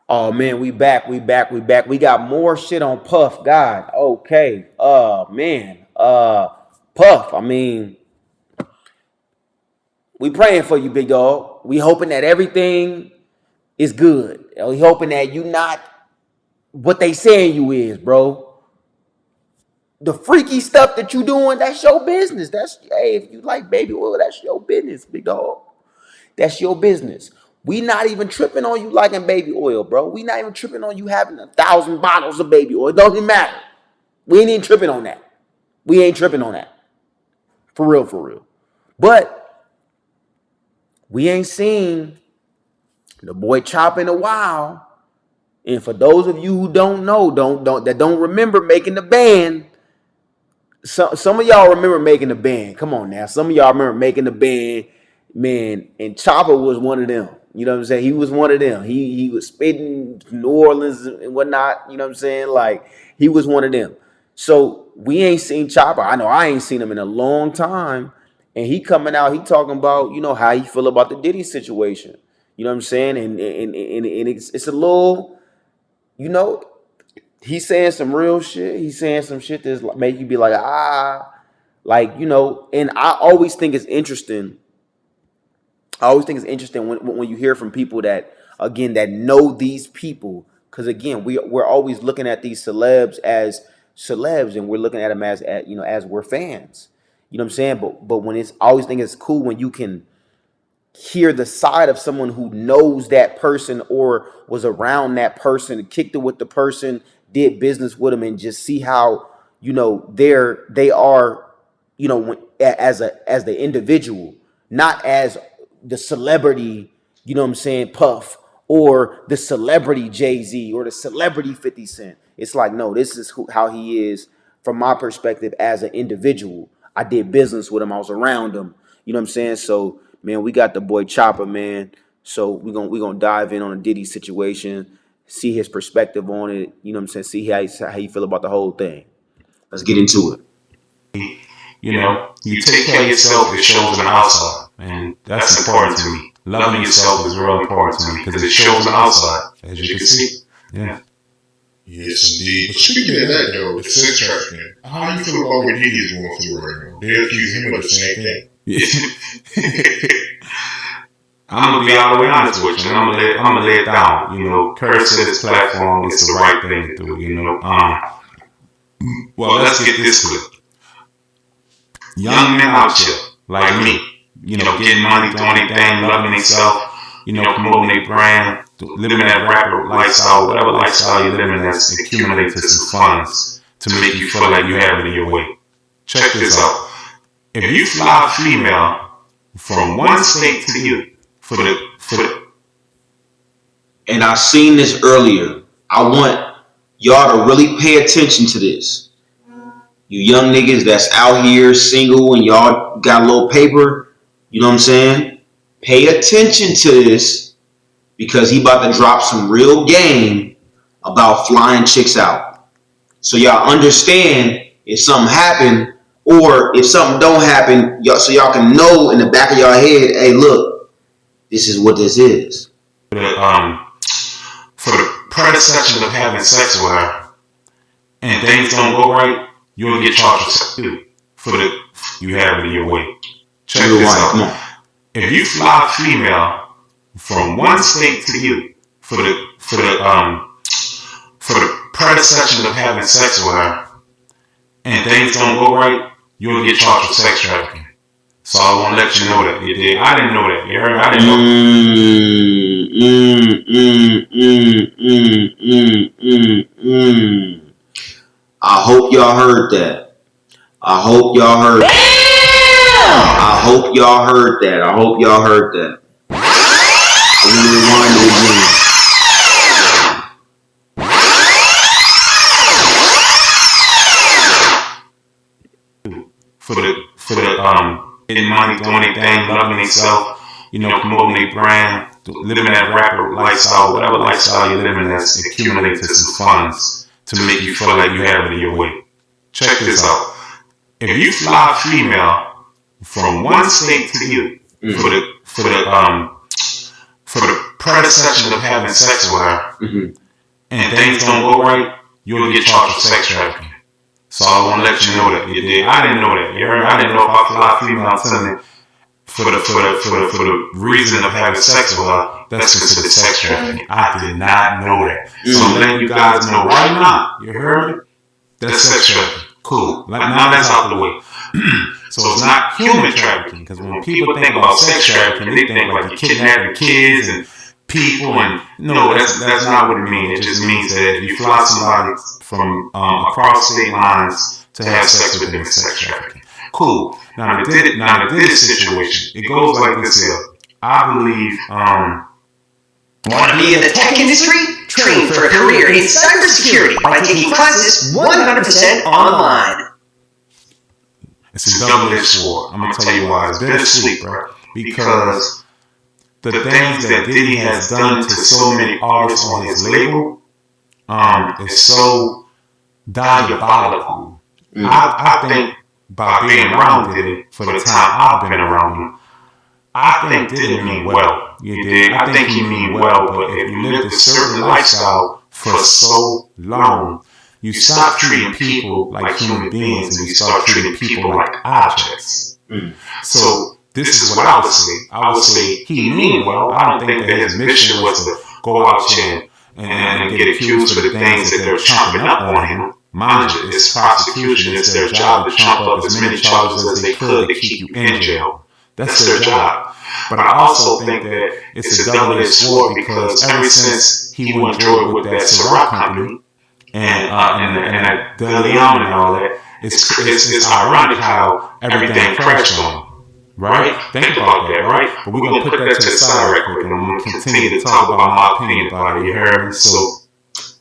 Oh man, we back, we back, we back. We got more shit on Puff. God, okay. Man. Puff. I mean, we praying for you, big dog. We hoping that everything is good. We hoping that you not what they saying you is, bro. The freaky stuff that you doing, that's your business. That's hey, if you like baby oil, that's your business, big dog. That's your business. We not even tripping on you liking baby oil, bro. We not even tripping on you having 1,000 bottles of baby oil. It doesn't matter. We ain't even tripping on that. We ain't tripping on that. For real, for real. But we ain't seen the boy Chop in a while. And for those of you who don't know, don't remember making the band. Some of y'all remember making the band. Come on now. Some of y'all remember making the band, man. And Chopper was one of them. You know what I'm saying? He was one of them. He was spitting New Orleans and whatnot. You know what I'm saying? Like he was one of them. So we ain't seen Chopper. I know I ain't seen him in a long time. And he coming out, he talking about, how he feel about the Diddy situation. You know what I'm saying? And it's a little, you know, he's saying some real shit. He's saying some shit that's make you be like, and I always think it's interesting. I always think it's interesting when you hear from people that again that know these people, because again we're always looking at these celebs as celebs, and we're looking at them as we're fans. You know what I'm saying? But when it's I always think it's cool when you can hear the side of someone who knows that person or was around that person, kicked it with the person, did business with them, and just see how they are, as the individual, not as the celebrity. You know what I'm saying? Puff or the celebrity Jay-Z or the celebrity 50 Cent. It's like no, this is how he is from my perspective as an individual. I did business with him. I was around him. You know what I'm saying? So man, we got the boy Chopper, man. So we gonna dive in on a Diddy situation, see his perspective on it. You know what I'm saying? See how you feel about the whole thing. Let's get into it. You take care of yourself, it shows on the outside. And that's important to me. Loving yourself is real important to me because it shows on the outside, as you can see. Yeah. Yes, indeed. But speaking of that, though, the sex trafficking, how you feel about what Diddy is going through right now? They're accusing him of the same thing. Yeah. I'm gonna be all the way honest with you, and I'm gonna lay it down. Curse said this platform is the right thing to do. Well, let's get this clear. Young men out here like me, getting money, doing anything, loving themselves, promoting their brand, living that rapper lifestyle, whatever lifestyle you're living, that's accumulating to some funds to make you feel like you have it in your way. Check this out. If you fly a female from one state to you for the and I seen this earlier. I want y'all to really pay attention to this. You young niggas that's out here single and y'all got a little paper, you know what I'm saying? Pay attention to this because he about to drop some real game about flying chicks out. So y'all understand if something happen or if something don't happen, so y'all can know in the back of your head, hey, look, this is what this is. For the predecession of having sex with her and things don't go right, you'll get charged with sex too. For the you have it in your way. Check this out. If you fly a female from one state to you for the predecession of having sex with her and things don't go right, you'll get charged with sex trafficking. So I want to let you know that. You did. I didn't know that. You heard? I didn't know. I hope y'all heard that. I hope y'all heard that. I hope y'all heard that. I hope y'all heard that. I'm going to rewind it again. For the getting money, doing anything, loving themselves, promoting their brand, living that rapper lifestyle, whatever lifestyle you're living, that's accumulating to some funds to make you feel like you have it in your way. Check this out. If you fly a female from one state to you for the for the predecession of having sex with her, and things don't go right, you'll get charged with sex trafficking. So I want to let you know that. You did. I didn't know that. You heard me? I didn't know if I fly female telling for the reason of having sex with her, that's considered sex trafficking. I did not know that. So I'm letting you guys know right now. You heard me? That's sex trafficking. Cool. Like, now that's out the way. So it's not human trafficking, because when people think about sex trafficking, they think like you're kidnapping kids and people, and no, that's not what it means. It just means that if you fly somebody from across state lines to have sex with them, it's sex trafficking. Cool. Now the Diddy situation, it goes like this here. I believe Want to be in the tech industry? Train for a career in cybersecurity by taking classes 100% online. it's a double-edged sword. I'm gonna tell you why. It's bittersweet, bro. Because the things that Diddy has done to so many artists on his label is so diabolical. I think by being around Diddy for the time I've been around him, I think Diddy mean well. You dig? I think he mean well, but if you lived a certain lifestyle for so long, you stop treating people like human beings and you start treating people like objects. So this is what I would say. I would say he mean well. I don't think that his mission was to go out here and get accused for the things that they're chomping up on him. Mind you, it's prosecution. It's their job to chomp up as many charges as they could to keep you in jail. That's their job. But I also think that it's a double-edged sword, because ever since he went through it with that Ciroc company and that De Leon and all that, it's ironic how everything crashed on him. Right? Think about that, right? But we're going to put that to the side right quick, and I'm going to continue to talk about my opinion about it. You heard me? So,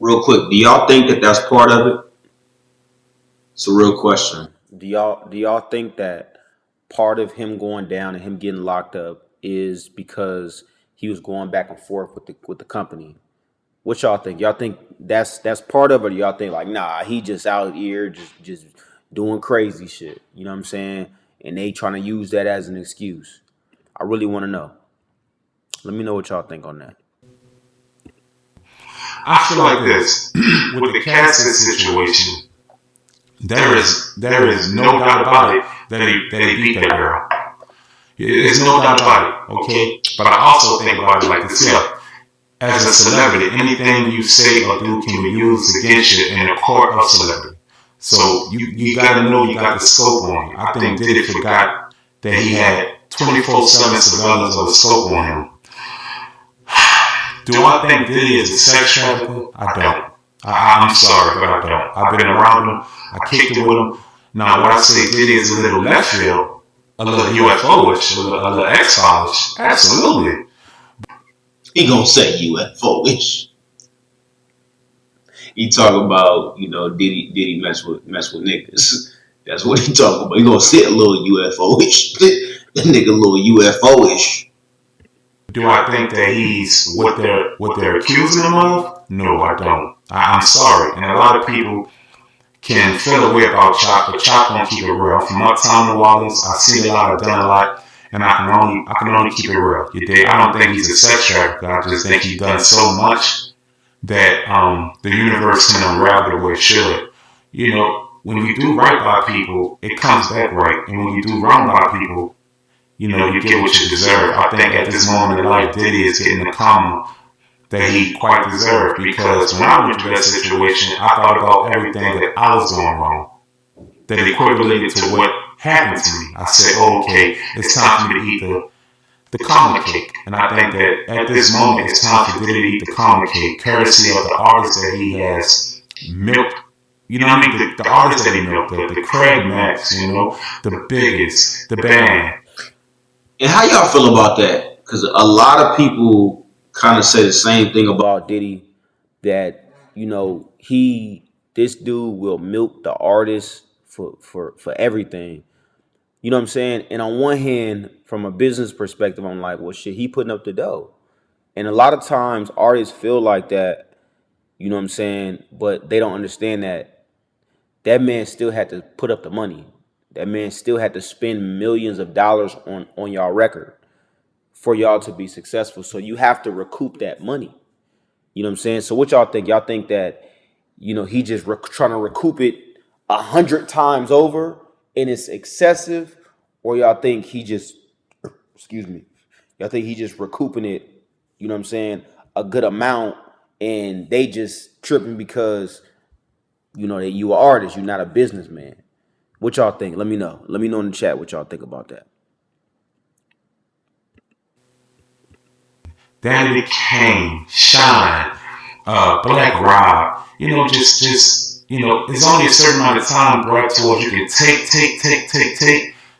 real quick, do y'all think that that's part of it? It's a real question. Do y'all think that part of him going down and him getting locked up is because he was going back and forth with the company? What y'all think? Y'all think that's part of it, or y'all think like, nah, he just out here just doing crazy shit? You know what I'm saying? And they trying to use that as an excuse. I really want to know. Let me know what y'all think on that. I feel like this. With the Cassidy situation, there is no doubt about it that he beat that girl. There's no doubt about it, okay? But I also think about it like this, yeah. As a celebrity, anything you say or do can be used against you in a court of celebrity. So you gotta know you got the scope on you. I think Diddy forgot that he had 24/7 surveillance of the scope on him. Do I think Diddy is a sex trafficker? I don't. I'm sorry, but I don't. I've been around him. I kicked it with him. Now, when I say Diddy is a little left field, a little UFO-ish, a little X-Files-ish, absolutely. He gonna say UFO-ish. He talking about, Diddy mess with niggas. That's what he talking about. He gonna say a little UFO-ish. That nigga a little UFO-ish. Do I think that he's what they're accusing him of? No, I don't. I'm sorry. And a lot of people can feel a way about Chop, but Chop don't keep it real. From Uptown New Orleans, I've seen a lot, I've done a lot, and I can only keep it real. You dig? I don't think he's a sex trafficker. I just think he's done so much that the universe can unravel the way it should. When you do right by people, it comes back right, and when you do wrong by people, you get what you deserve. I think at this moment in life, Diddy is getting the karma that he quite deserved, because when I went through that situation, I thought about everything that I was doing wrong that equated to what happened to me. I said, oh, okay, it's time for me to eat the karma cake. And I think that at this moment, it's time for Diddy to eat the karma cake, courtesy of the artists that he has milked. You know what I mean? The artists that he milked, the Craig Max, the Biggest, the band. And how y'all feel about that? Because a lot of people kind of say the same thing about Diddy, that this dude will milk the artist for everything. You know what I'm saying? And on one hand, from a business perspective, I'm like, well, shit, he putting up the dough. And a lot of times artists feel like that, you know what I'm saying? But they don't understand that man still had to put up the money. That man still had to spend millions of dollars on y'all record for y'all to be successful. So you have to recoup that money. You know what I'm saying? So what y'all think? Y'all think that, he just trying to recoup it 100 times over and it's excessive, or y'all think he just, excuse me, y'all think he just recouping it, you know what I'm saying, a good amount, and they just tripping because, that you are artist, you're not a businessman. What y'all think? Let me know. Let me know in the chat what y'all think about that. Danny Kane, Shine, Black Rob, it's only a certain amount of time, bro, towards you can take,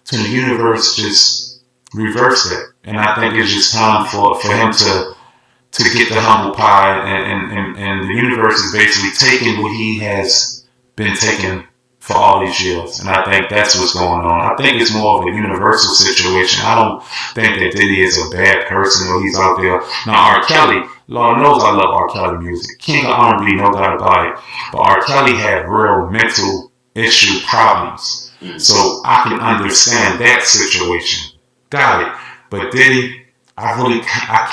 to the universe just reverse that. And I think it's just time for him to get the humble pie, and the universe is basically taking what he has been taking for all these years. And I think that's what's going on. I think it's more of a universal situation. I don't think that Diddy is a bad person or he's out there. Now, R. Kelly, Lord knows I love R. Kelly music. King of R&B, no doubt about it. But R. Kelly had real mental issue problems. So I can understand that situation. Got it. But Diddy, I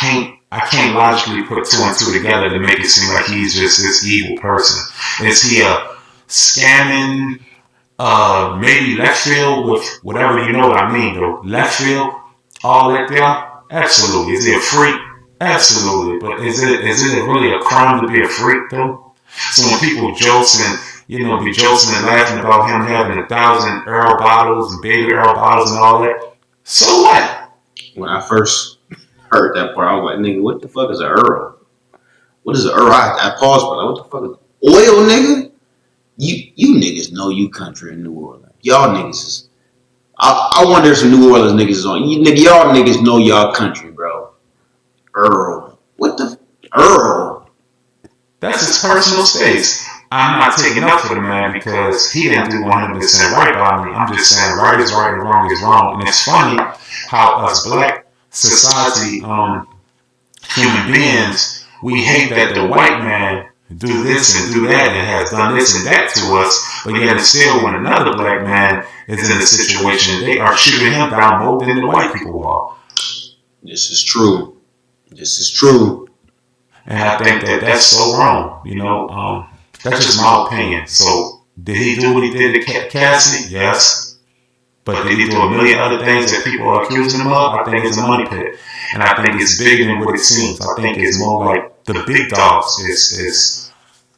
can't logically put two and two together to make it seem like he's just this evil person. Is he a scamming, maybe left field with whatever, you know what I mean though? Left field, all that there? Absolutely. Is he a freak? Absolutely. But is it really a crime to be a freak though? So when people jolting, be jolting and laughing about him having 1,000 Earl bottles and baby Earl bottles and all that, so what? When I first heard that part, I was like, nigga, what the fuck is an Earl? What is an Earl? I paused, but like, what the fuck is oil, nigga? You niggas know you country in New Orleans. Y'all niggas is. I wonder if some New Orleans niggas is on. Y'all niggas know y'all country, bro. Earl. What the Earl? That's his personal space. I'm not taking up for the man because he didn't do 100% right by me. I'm just saying right is right and wrong is wrong. And it's funny how us black society, human beings, we hate that the white man do this and do that and has done this and that to us, but yet and still when another black man is in a situation, they are shooting him down more than the white people are. This is true. This is true. And I think that that's so wrong, that's just my opinion. So, did he do what he did to Cassie? Yes. But did he do a million other things that people are accusing him of? I think it's a money pit. And I think it's bigger than what it seems. I think it's more like the big dogs is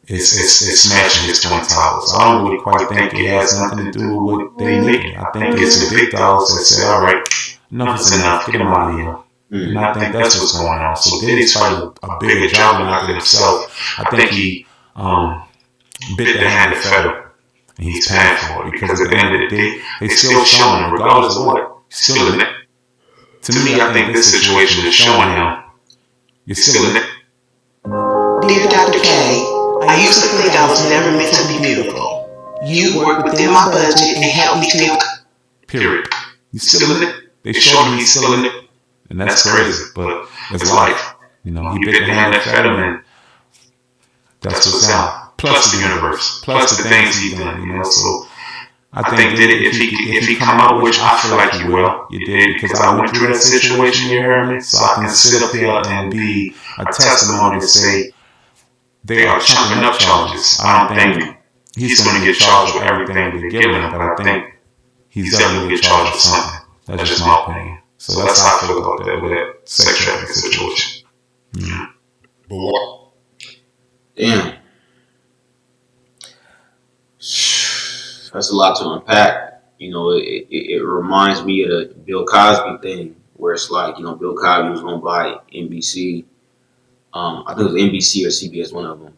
smashing his Twin Towers. I don't really quite think it has nothing to do with what they making. I think it's the big dogs that say, all right, enough is enough. Get him out of here. And I think that's what's going on. So Diddy's fighting a bigger juggernaut than himself. I think he bit the hand that fed him. And he's paying for it. Because at the end of the day, they still showing him, regardless of what, still in it. To me, I think this situation is showing him you're still in it. Dear Dr. K, I used to think I was never meant to be beautiful. You work within my budget and help me feel. Period. He's still in it. They showed him he's still in it. And that's crazy, but it's life. He bit the hand that fed him, and that's what's out. Plus the universe, plus the things he's done, So I think that if he come out, which I feel like he will, you did, because I went through that situation, you heard me, so I can sit up here and be a testimony to say they are chunking up charges. I don't think he's going to get charged with everything they're giving him, but I think he's definitely going to get charged with something. That's just my opinion. So that's how I feel about that with that sex trafficking situation. Yeah. But what? Damn. That's a lot to unpack. It reminds me of the Bill Cosby thing, where it's like, Bill Cosby was going to buy NBC. I think it was NBC or CBS, one of them.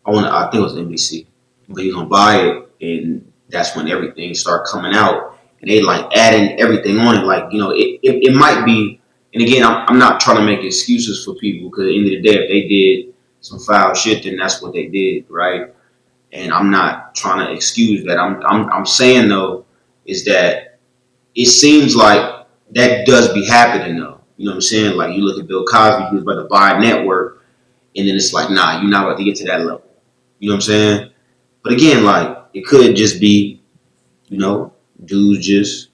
I think it was NBC. But he was going to buy it, and that's when everything started coming out. And they like adding everything on it. Like, it might be, and again, I'm not trying to make excuses for people, because at the end of the day, if they did some foul shit, then that's what they did, right? And I'm not trying to excuse that. I'm saying though, is that it seems like that does be happening though. You know what I'm saying? Like, you look at Bill Cosby, he was about to buy a network, and then it's like, nah, you're not about to get to that level. You know what I'm saying? But again, like, it could just be, dudes just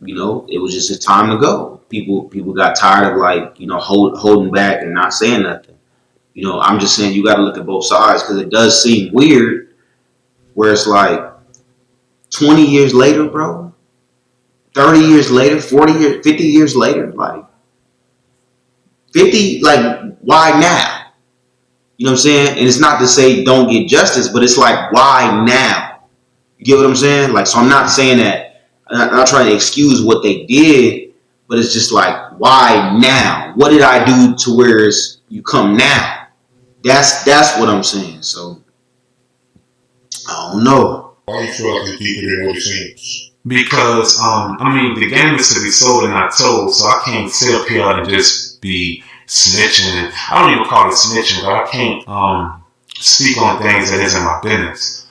it was just a time to go. People got tired of like, holding back and not saying nothing. I'm just saying you got to look at both sides because it does seem weird where it's like 20 years later, bro, 30 years later, 40 years, 50 years later, like 50, like why now? You know what I'm saying? And it's not to say don't get justice, but it's like why now? You get what I'm saying? Like, so I'm not saying that, I'm not trying to excuse what they did, but it's just like why now? What did I do to where you come now? That's what I'm saying. So I don't know. Why you feel like it's deeper than what it seems? Because the game is to be sold and not told, so I can't sit up here and just be snitching. I don't even call it snitching, but I can't speak on things that isn't my business.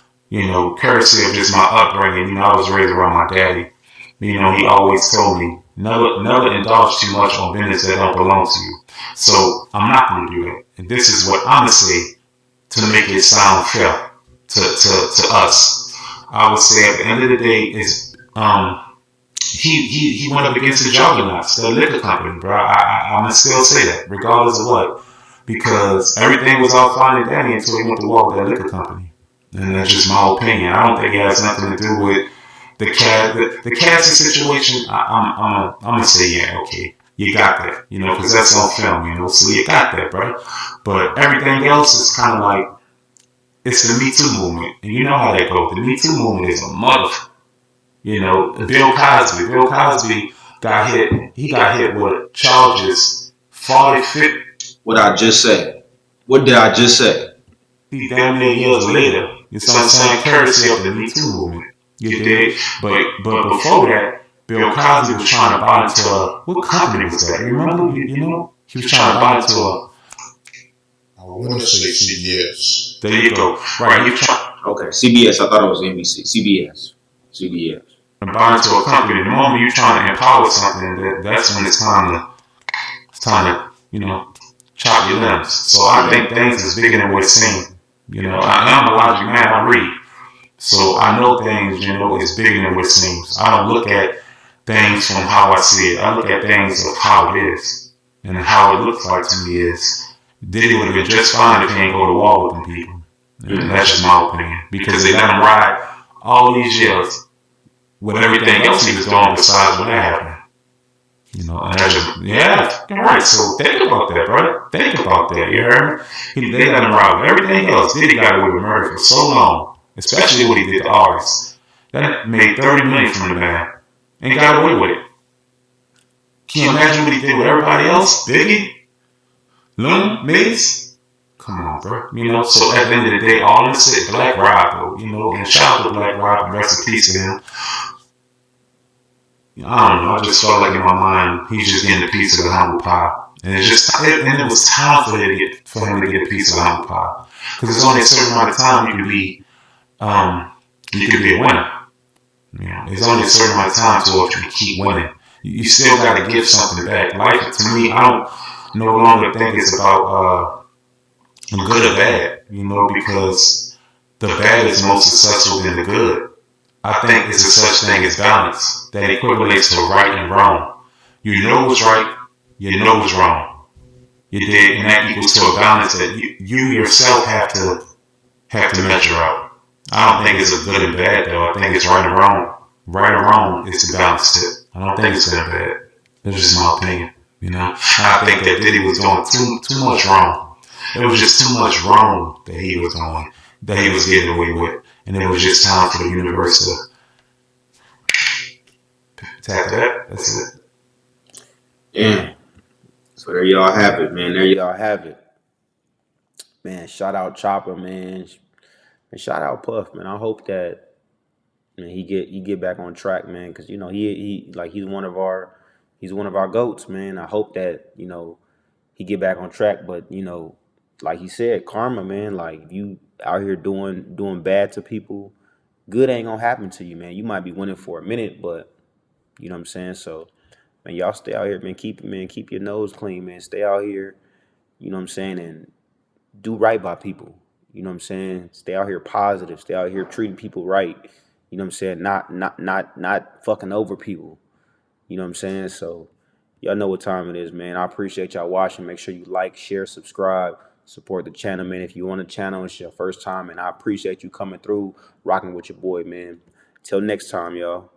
Courtesy of just my upbringing. I was raised around my daddy. He always told me never indulge too much on business that don't belong to you. So I'm not going to do that. And this is what I'm gonna say to make it sound fair to us. I would say at the end of the day is he went up against the juggernauts, the liquor company, bro. I'm gonna still say that, regardless of what, because everything was all fine and dandy until he went to war with that liquor company, and that's just my opinion. I don't think it has nothing to do with the Cassie situation. I'm gonna say yeah, okay, you got that, because that's on film, so you got that, bro. But everything else is kind of like it's the Me Too movement, and you know how that goes. The Me Too movement is a mother. Bill Cosby. Bill Cosby got hit. He got hit with charges 40, 50. What I just said. What did I just say? He damn near years later. It's on the same courtesy of the Me Too movement. You dig? But before that, Bill Cosby was trying to buy into what company was that? You remember? He was trying to buy into I want to say CBS. There you go. Right. Okay, CBS. I thought it was NBC. CBS. And buy into a company. The moment you're trying to empower something, that's when it's time to chop your limbs. So I think things is bigger than what it seems. I am a logic man. I read. So I know things, is bigger than what it seems. I don't look at things from how I see it. I look at things of how it is. And how it looks like to me is Diddy would have been just fine if he ain't go to war with them people. And that's just my opinion. Because they let him ride all these years with everything else he was doing besides what happened. And that's just, yeah, you're right. So think about that, brother. Think about that. You heard me? They let him ride with everything else. Diddy got away with murder for so long, especially what he did to artists. That made $30 million from the man and got away with it. Can you imagine what he did with everybody else? Biggie? Loon? Mace? Come on, bro. So at the end of the day, all this shit, Black Rob, though, and shout out to Black Rob and rest in peace to him. I don't know. I just felt like in my mind, he's just getting a piece of the humble pie. And it was time for him to get a piece of the humble pie. Because there's only a certain amount of time you can be a winner. There's only a certain amount of time to if you keep winning. You still got to give something back. Life, to me, I don't no longer think it's about good or bad, because the bad is more successful than the good. I think it's a such thing as balance that equates to right and wrong. You know what's right, you know what's wrong. You dig, and that equals to a balance that you yourself have to measure out. I don't think it's a good and bad though. I think it's right and wrong. Right and wrong is the balance tip. I don't think it's good and bad. That's just my opinion. I think that Diddy was doing too much wrong. It was just too much wrong that he was doing, that he was getting away with. And it was just time for the universe to tap that. That's it. Yeah. So there y'all have it, man. There y'all have it. Man, shout out Chopper, man. And shout out Puff, man. I hope that he get back on track, man, because he's one of our goats, man. I hope that he get back on track, but like he said, karma, man. Like if you out here doing bad to people, good ain't gonna happen to you, man. You might be winning for a minute, but you know what I'm saying. So, man, y'all stay out here, man. Keep your nose clean, man. Stay out here, you know what I'm saying, and do right by people. You know what I'm saying? Stay out here positive. Stay out here treating people right. You know what I'm saying? Not fucking over people. You know what I'm saying? So y'all know what time it is, man. I appreciate y'all watching. Make sure you like, share, subscribe, support the channel, man. If you on the channel, it's your first time, and I appreciate you coming through, rocking with your boy, man. Till next time, y'all.